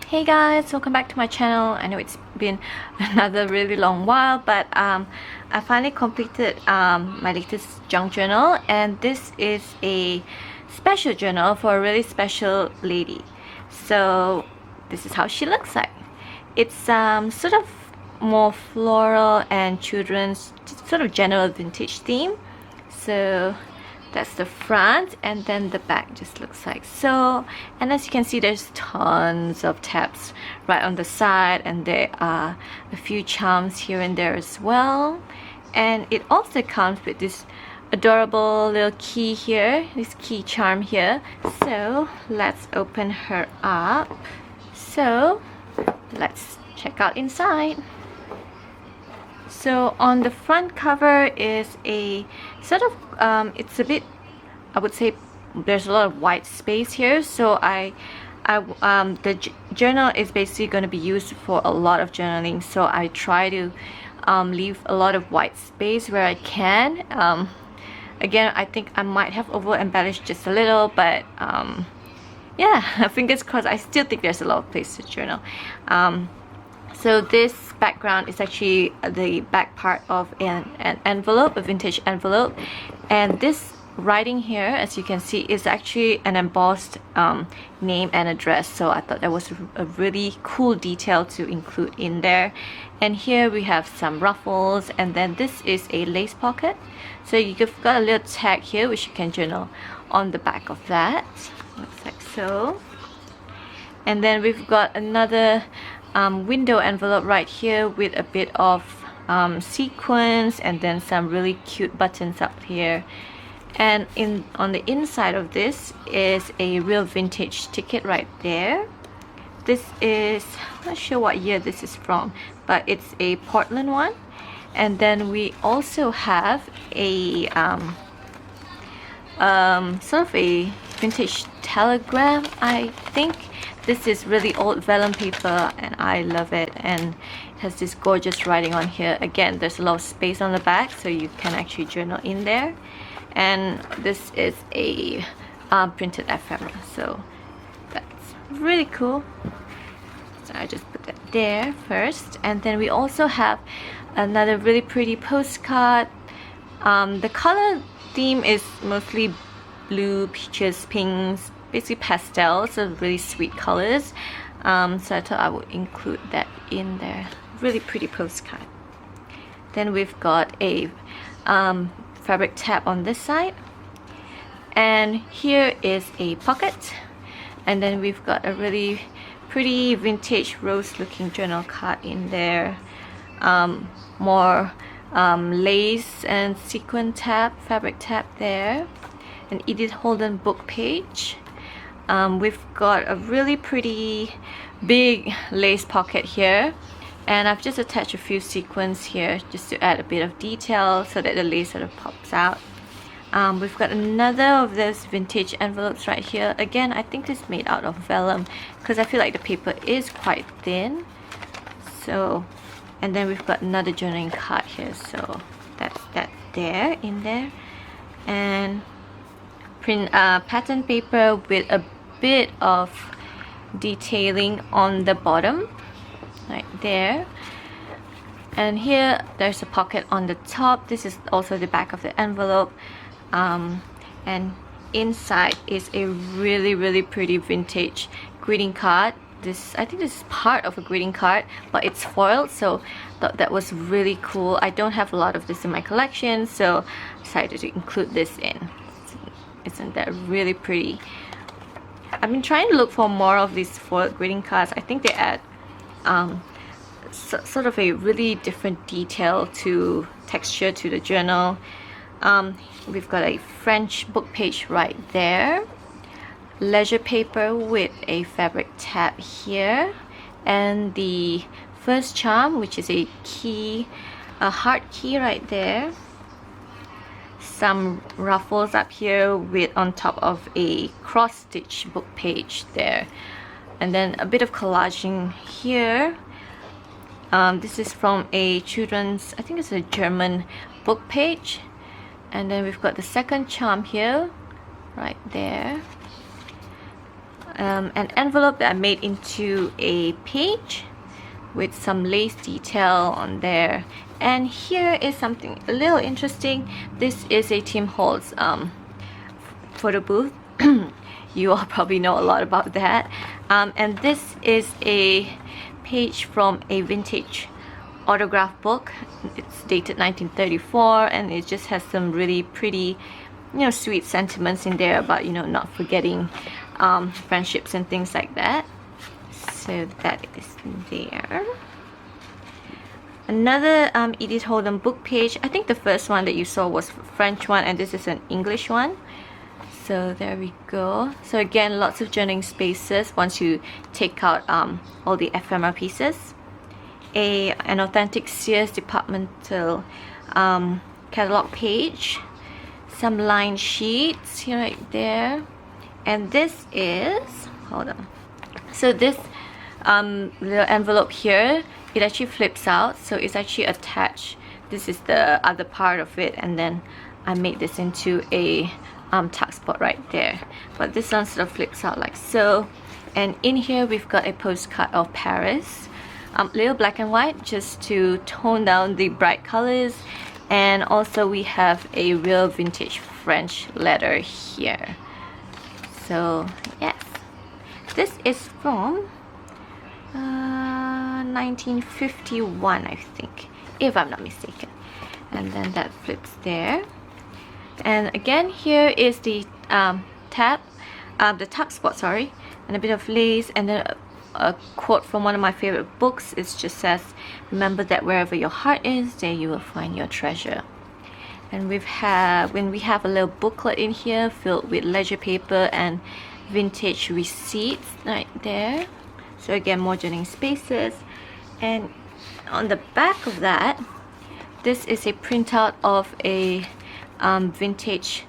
Hey guys, welcome back to my channel. I know it's been another really long while, but I finally completed my latest junk journal, and this is a special journal for a really special lady. So this is how she looks like. It's sort of more floral and children's sort of general vintage theme. So that's the front, and then the back just looks like so. And as you can see, there's tons of tabs right on the side, and there are a few charms here and there as well. And it also comes with this adorable little key here, this key charm here. So let's open her up. So let's check out inside. So on the front cover is a sort of it's a bit, I would say there's a lot of white space here. So the journal is basically going to be used for a lot of journaling. So I try to leave a lot of white space where I can. Again, I think I might have over embellished just a little, but yeah, fingers crossed. I still think there's a lot of place to journal. So this background is actually the back part of an envelope, a vintage envelope, and this writing here, as you can see, is actually an embossed name and address. So I thought that was a really cool detail to include in there. And here we have some ruffles, and then this is a lace pocket. So you've got a little tag here which you can journal on the back of that. Looks like so. And then we've got another window envelope right here with a bit of sequins, and then some really cute buttons up here. And on the inside of this is a real vintage ticket right there. This is, I'm not sure what year this is from, but it's a Portland one. And then we also have a sort of a vintage telegram, I think. This is really old vellum paper, and I love it, and it has this gorgeous writing on here. Again, there's a lot of space on the back, so you can actually journal in there. And this is a printed ephemera, so that's really cool. So I just put that there first. And then we also have another really pretty postcard. The color theme is mostly blue, peaches, pinks, basically pastels, so really sweet colors. So I thought I would include that in there. Really pretty postcard. Then we've got a fabric tab on this side, and here is a pocket. And then we've got a really pretty vintage rose looking journal card in there. More lace and sequin tab, fabric tab there. An Edith Holden book page. We've got a really pretty big lace pocket here, and I've just attached a few sequins here just to add a bit of detail so that the lace sort of pops out. We've got another of those vintage envelopes right here. Again, I think this is made out of vellum because I feel like the paper is quite thin. So, and then we've got another journaling card here, so that's that there in there. And print pattern paper with a bit of detailing on the bottom right there. And here there's a pocket on the top. This is also the back of the envelope, and inside is a really pretty vintage greeting card. This, I think this is part of a greeting card, but it's foiled, so thought that was really cool. I don't have a lot of this in my collection, so decided to include this in. Isn't that really pretty? I've been trying to look for more of these foiled greeting cards. I think they add sort of a really different detail to texture to the journal. We've got a French book page right there. Leisure paper with a fabric tab here. And the first charm, which is a key, a heart key right there. Some ruffles up here with on top of a cross stitch book page there, and then a bit of collaging here. This is from a children's, I think it's a German book page. And then we've got the second charm here right there. an envelope that I made into a page with some lace detail on there. And here is something a little interesting. This is a Tim Holtz photo booth. You all probably know a lot about that. And this is a page from a vintage autograph book. It's dated 1934, and it just has some really pretty, you know, sweet sentiments in there about, you know, not forgetting friendships and things like that. So that is there. Another Edith Holden book page. I think the first one that you saw was a French one, and this is an English one. So there we go. So again, lots of journaling spaces once you take out all the ephemera pieces. An authentic Sears departmental catalog page. Some line sheets here, right there. And this is, hold on. So this little envelope here, it actually flips out, so it's actually attached. This is the other part of it, and then I made this into a tuck spot right there. But this one sort of flips out like so. And in here we've got a postcard of Paris, little black and white, just to tone down the bright colors. And also we have a real vintage French letter here. So yes, this is from 1951, I think, if I'm not mistaken. And then that flips there. And again, here is the the tuck spot, sorry, and a bit of lace, and then a quote from one of my favorite books. It just says, "Remember that wherever your heart is, there you will find your treasure." And we have a little booklet in here filled with ledger paper and vintage receipts right there. So again, more journaling spaces. And on the back of that, this is a printout of a vintage,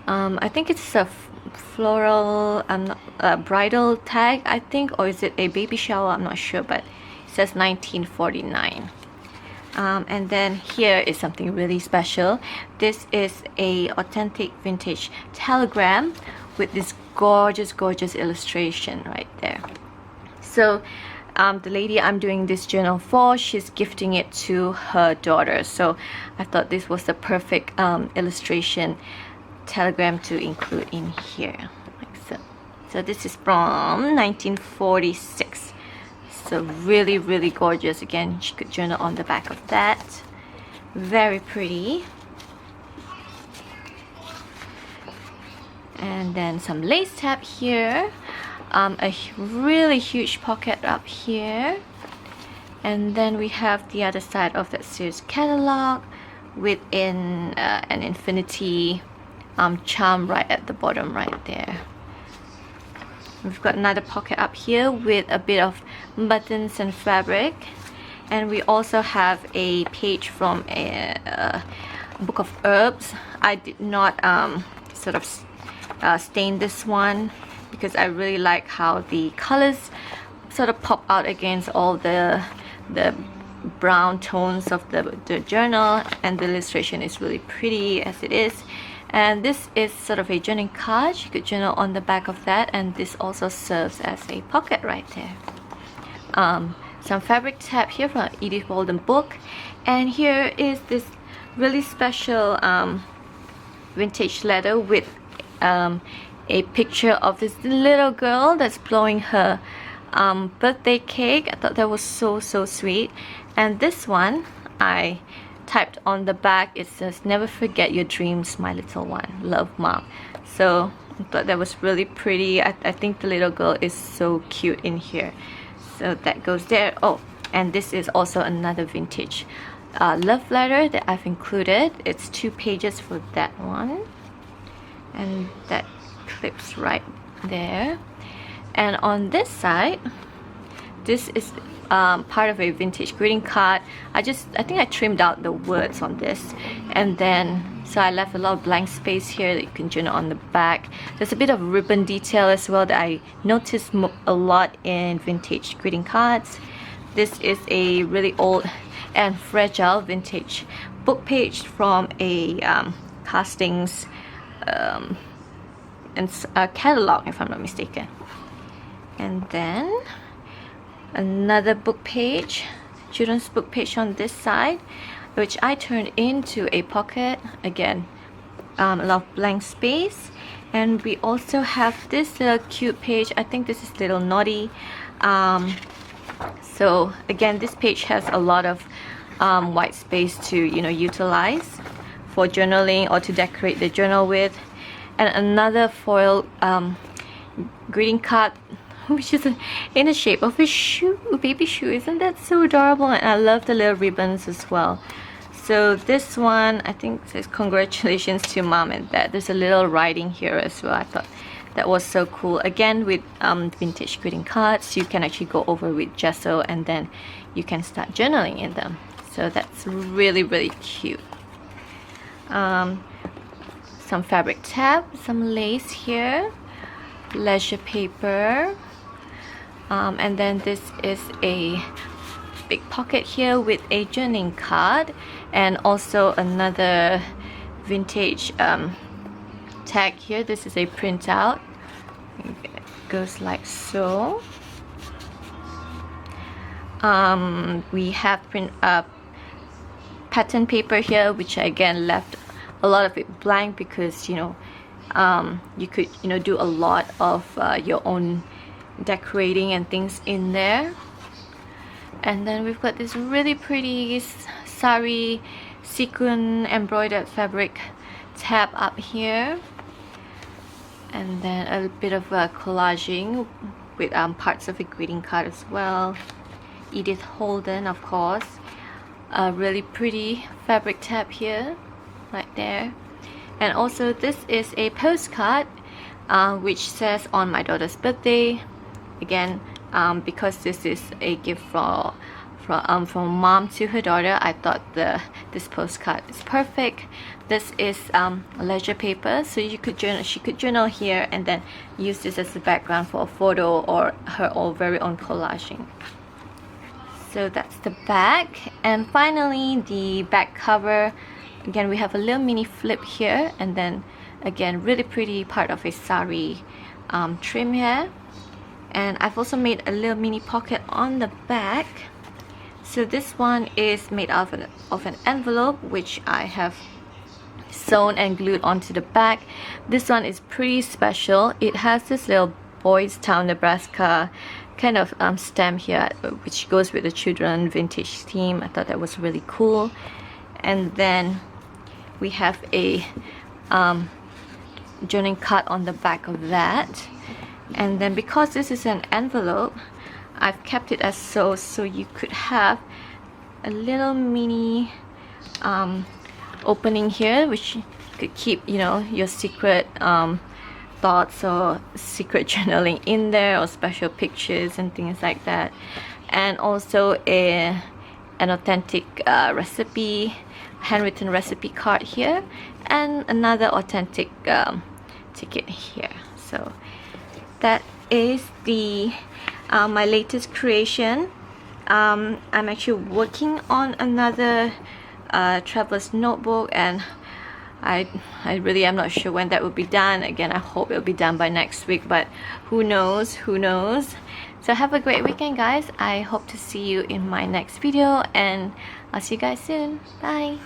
I think it's a floral bridal tag, I think, or is it a baby shower, I'm not sure, but it says 1949. And then here is something really special. This is a authentic vintage telegram with this gorgeous illustration right there. So the lady I'm doing this journal for, she's gifting it to her daughter, so I thought this was the perfect illustration telegram to include in here, like so. So this is from 1946. So really gorgeous. Again, she could journal on the back of that. Very pretty. And then some lace tab here. A really huge pocket up here. And then we have the other side of that Sears catalog with an infinity charm right at the bottom right there. We've got another pocket up here with a bit of buttons and fabric. And we also have a page from a book of herbs. I did not sort of stain this one because I really like how the colors sort of pop out against all the brown tones of the journal, and the illustration is really pretty as it is. And this is sort of a journaling card. You could journal on the back of that, and this also serves as a pocket right there. Some fabric tab here from Edith Holden book, and here is this really special vintage letter with a picture of this little girl that's blowing her birthday cake. I thought that was so sweet. And this one I typed on the back. It says, "Never forget your dreams, my little one. Love, Mom." So I thought that was really pretty. I think the little girl is so cute in here. So that goes there. Oh, and this is also another vintage love letter that I've included. It's 2 pages for that one, and that clips right there. And on this side, this is part of a vintage greeting card. I think I trimmed out the words on this, and then so I left a lot of blank space here that you can journal on the back. There's a bit of ribbon detail as well that I noticed a lot in vintage greeting cards. This is a really old and fragile vintage book page from a castings and catalog, if I'm not mistaken. And then another book page, children's book page on this side, which I turned into a pocket. Again, a lot of blank space. And we also have this cute page. I think this is Little Naughty. So again, this page has a lot of white space to utilize for journaling or to decorate the journal with. And another foil greeting card, which is in the shape of a shoe, a baby shoe. Isn't that so adorable? And I love the little ribbons as well. So this one, I think, says congratulations to mom and dad. There's a little writing here as well. I thought that was so cool. Again, with vintage greeting cards, you can actually go over with gesso and then you can start journaling in them. So that's really, really cute. Some fabric tab, some lace here, leisure paper, and then this is a big pocket here with a journaling card, and also another vintage tag here. This is a printout. It goes like so. We have pattern paper here, which I again left a lot of it blank because you could do a lot of your own decorating and things in there. And then we've got this really pretty sari sequin embroidered fabric tab up here, and then a bit of collaging with parts of a greeting card as well. Edith Holden, of course. A really pretty fabric tab here, right there. And also this is a postcard which says on my daughter's birthday. Again, because this is a gift from mom to her daughter, I thought this postcard is perfect. This is leisure paper, so she could journal here and then use this as a background for a photo or her very own collaging. So that's the back. And finally, the back cover. Again, we have a little mini flip here, and then again, really pretty part of a sari trim here. And I've also made a little mini pocket on the back. So this one is made of an envelope, which I have sewn and glued onto the back. This one is pretty special. It has this little Boys Town, Nebraska kind of stamp here, which goes with the children vintage theme. I thought that was really cool. And then we have a journaling card on the back of that. And then because this is an envelope, I've kept it as so you could have a little mini opening here, which you could keep your secret thoughts or secret journaling in there, or special pictures and things like that. And also an authentic recipe, handwritten recipe card here, and another authentic ticket here. So that is the my latest creation. I'm actually working on another traveler's notebook, and I really am not sure when that will be done. Again, I hope it'll be done by next week, but who knows. So have a great weekend, guys. I hope to see you in my next video, and I'll see you guys soon. Bye.